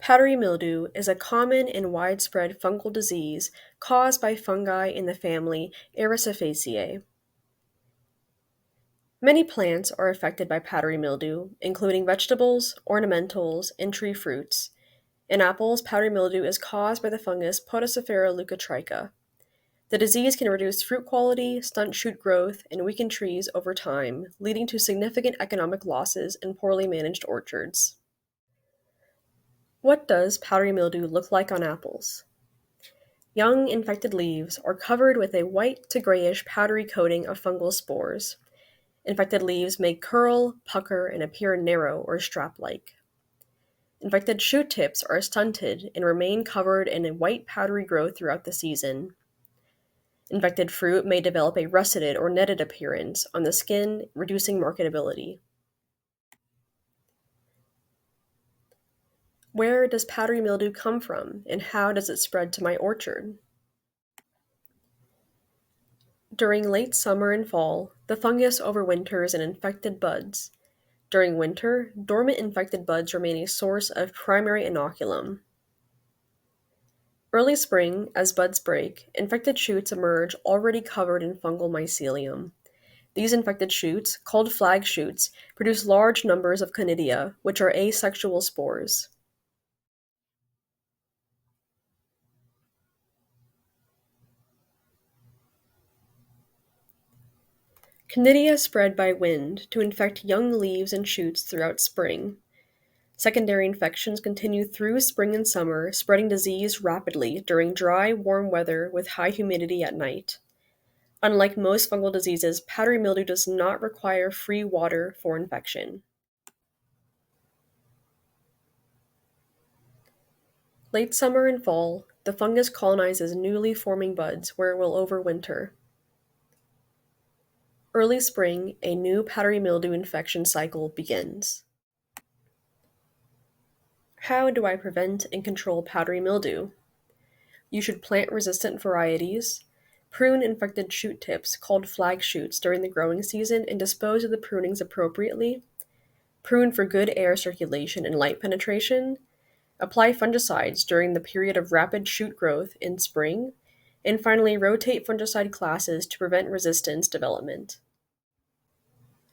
Powdery mildew is a common and widespread fungal disease caused by fungi in the family Ericifaceae. Many plants are affected by powdery mildew, including vegetables, ornamentals, and tree fruits. In apples, powdery mildew is caused by the fungus Podicifera leucotricha. The disease can reduce fruit quality, stunt shoot growth, and weaken trees over time, leading to significant economic losses in poorly managed orchards. What does powdery mildew look like on apples? Young infected leaves are covered with a white to grayish powdery coating of fungal spores. Infected leaves may curl, pucker, and appear narrow or strap-like. Infected shoot tips are stunted and remain covered in a white powdery growth throughout the season. Infected fruit may develop a russeted or netted appearance on the skin, reducing marketability. Where does powdery mildew come from, and how does it spread to my orchard? During late summer and fall, the fungus overwinters in infected buds. During winter, dormant infected buds remain a source of primary inoculum. Early spring, as buds break, infected shoots emerge already covered in fungal mycelium. These infected shoots, called flag shoots, produce large numbers of conidia, which are asexual spores. Conidia spread by wind to infect young leaves and shoots throughout spring. Secondary infections continue through spring and summer, spreading disease rapidly during dry, warm weather with high humidity at night. Unlike most fungal diseases, powdery mildew does not require free water for infection. Late summer and fall, the fungus colonizes newly forming buds where it will overwinter. Early spring, a new powdery mildew infection cycle begins. How do I prevent and control powdery mildew? You should plant resistant varieties, prune infected shoot tips called flag shoots during the growing season and dispose of the prunings appropriately, prune for good air circulation and light penetration, apply fungicides during the period of rapid shoot growth in spring, and finally rotate fungicide classes to prevent resistance development.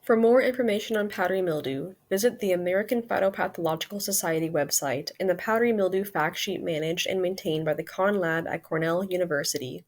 For more information on powdery mildew, visit the American Phytopathological Society website and the powdery mildew fact sheet managed and maintained by the Conn Lab at Cornell University.